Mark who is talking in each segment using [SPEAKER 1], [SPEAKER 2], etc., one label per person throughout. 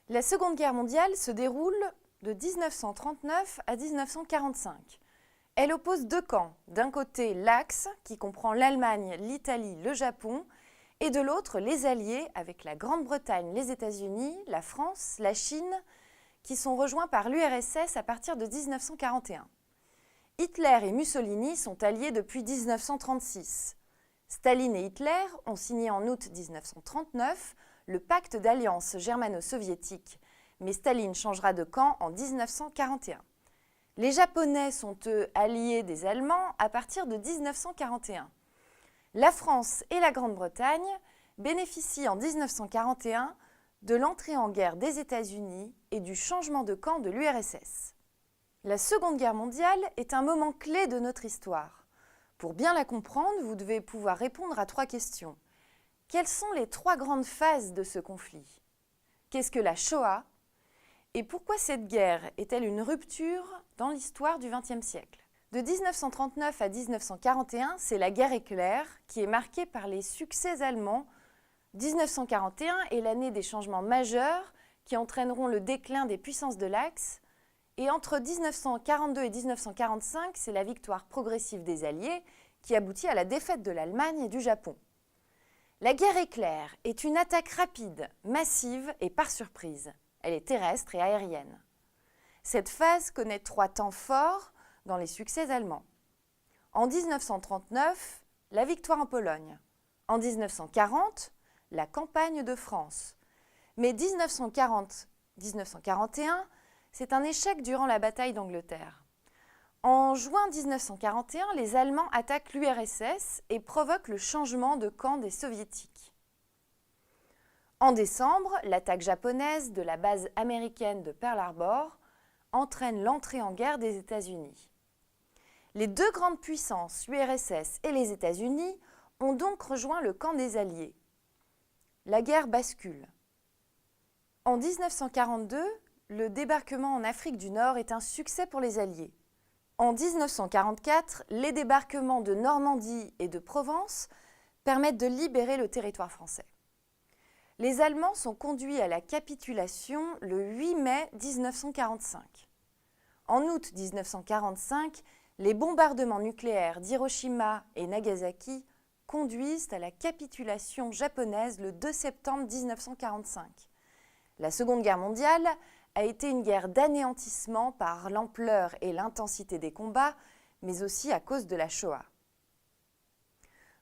[SPEAKER 1] La Seconde Guerre mondiale se déroule de 1939 à 1945. Elle oppose deux camps. D'un côté, l'Axe, qui comprend l'Allemagne, l'Italie, le Japon, et de l'autre, les Alliés, avec la Grande-Bretagne, les États-Unis, la France, la Chine, qui sont rejoints par l'URSS à partir de 1941. Hitler et Mussolini sont alliés depuis 1936. Staline et Hitler ont signé en août 1939 le pacte d'alliance germano-soviétique, mais Staline changera de camp en 1941. Les Japonais sont, eux, alliés des Allemands à partir de 1941. La France et la Grande-Bretagne bénéficient en 1941 de l'entrée en guerre des États-Unis et du changement de camp de l'URSS. La Seconde Guerre mondiale est un moment clé de notre histoire. Pour bien la comprendre, vous devez pouvoir répondre à trois questions. Quelles sont les trois grandes phases de ce conflit? Qu'est-ce que la Shoah? Et pourquoi cette guerre est-elle une rupture dans l'histoire du XXe siècle? De 1939 à 1941, c'est la guerre éclair qui est marquée par les succès allemands. 1941 est l'année des changements majeurs qui entraîneront le déclin des puissances de l'Axe. Et entre 1942 et 1945, c'est la victoire progressive des Alliés qui aboutit à la défaite de l'Allemagne et du Japon. La guerre éclair est une attaque rapide, massive et par surprise. Elle est terrestre et aérienne. Cette phase connaît trois temps forts dans les succès allemands. En 1939, la victoire en Pologne. En 1940, la campagne de France. Mais 1940-1941, c'est un échec durant la bataille d'Angleterre. En juin 1941, les Allemands attaquent l'URSS et provoquent le changement de camp des Soviétiques. En décembre, l'attaque japonaise de la base américaine de Pearl Harbor entraîne l'entrée en guerre des États-Unis. Les deux grandes puissances, l'URSS et les États-Unis, ont donc rejoint le camp des Alliés. La guerre bascule. En 1942, le débarquement en Afrique du Nord est un succès pour les Alliés. En 1944, les débarquements de Normandie et de Provence permettent de libérer le territoire français. Les Allemands sont conduits à la capitulation le 8 mai 1945. En août 1945, les bombardements nucléaires d'Hiroshima et Nagasaki conduisent à la capitulation japonaise le 2 septembre 1945. La Seconde Guerre mondiale a été une guerre d'anéantissement par l'ampleur et l'intensité des combats, mais aussi à cause de la Shoah.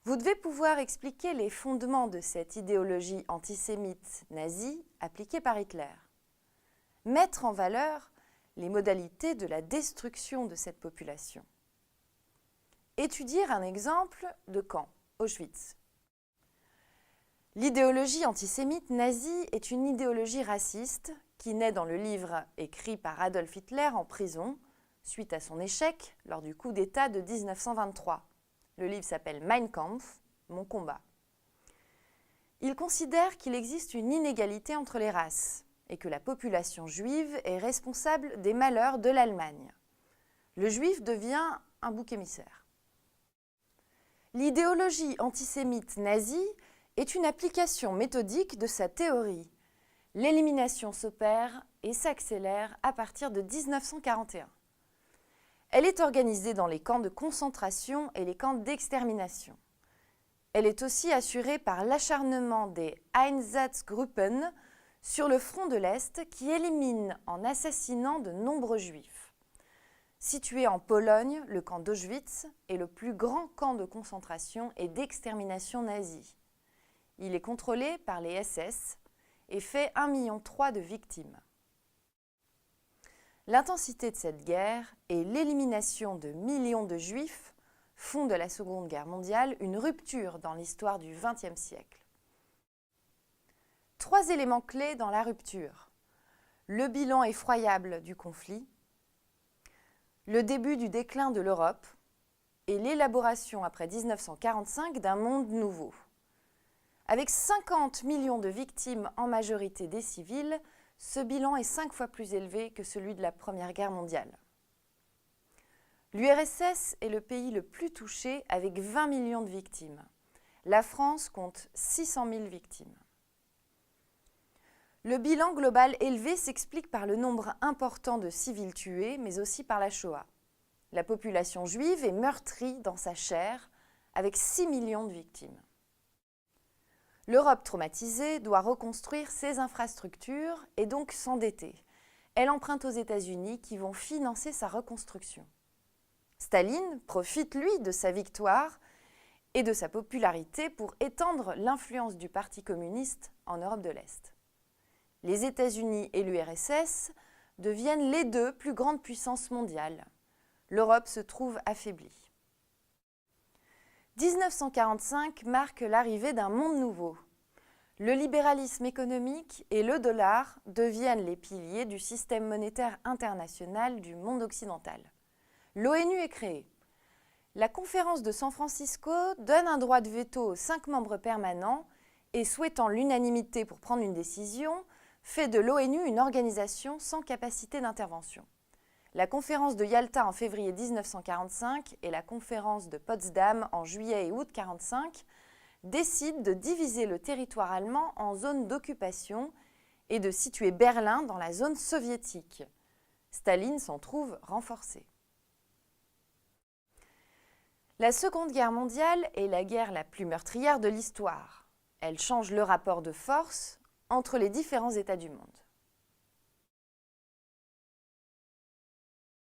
[SPEAKER 1] Vous devez pouvoir expliquer les fondements de cette idéologie antisémite nazie appliquée par Hitler. Mettre en valeur les modalités de la destruction de cette population. Étudier un exemple de camp, Auschwitz. L'idéologie antisémite nazie est une idéologie raciste qui naît dans le livre écrit par Adolf Hitler en prison suite à son échec lors du coup d'État de 1923. Le livre s'appelle Mein Kampf, Mon combat. Il considère qu'il existe une inégalité entre les races et que la population juive est responsable des malheurs de l'Allemagne. Le juif devient un bouc émissaire. L'idéologie antisémite nazie est une application méthodique de sa théorie. L'élimination s'opère et s'accélère à partir de 1941. Elle est organisée dans les camps de concentration et les camps d'extermination. Elle est aussi assurée par l'acharnement des Einsatzgruppen sur le front de l'Est qui éliminent en assassinant de nombreux juifs. Situé en Pologne, le camp d'Auschwitz est le plus grand camp de concentration et d'extermination nazie. Il est contrôlé par les SS et fait 1,3 million de victimes. L'intensité de cette guerre et l'élimination de millions de juifs font de la Seconde Guerre mondiale une rupture dans l'histoire du XXe siècle. Trois éléments clés dans la rupture. Le bilan effroyable du conflit, le début du déclin de l'Europe et l'élaboration après 1945 d'un monde nouveau. Avec 50 millions de victimes en majorité des civils, ce bilan est 5 fois plus élevé que celui de la Première Guerre mondiale. L'URSS est le pays le plus touché avec 20 millions de victimes. La France compte 600 000 victimes. Le bilan global élevé s'explique par le nombre important de civils tués, mais aussi par la Shoah. La population juive est meurtrie dans sa chair, avec 6 millions de victimes. L'Europe traumatisée doit reconstruire ses infrastructures et donc s'endetter. Elle emprunte aux États-Unis qui vont financer sa reconstruction. Staline profite, lui, de sa victoire et de sa popularité pour étendre l'influence du Parti communiste en Europe de l'Est. Les États-Unis et l'URSS deviennent les deux plus grandes puissances mondiales. L'Europe se trouve affaiblie. 1945 marque l'arrivée d'un monde nouveau. Le libéralisme économique et le dollar deviennent les piliers du système monétaire international du monde occidental. L'ONU est créée. La conférence de San Francisco donne un droit de veto aux 5 membres permanents et, souhaitant l'unanimité pour prendre une décision, fait de l'ONU une organisation sans capacité d'intervention. La conférence de Yalta en février 1945 et la conférence de Potsdam en juillet et août 1945 décident de diviser le territoire allemand en zones d'occupation et de situer Berlin dans la zone soviétique. Staline s'en trouve renforcé. La Seconde Guerre mondiale est la guerre la plus meurtrière de l'histoire. Elle change le rapport de force entre les différents États du monde.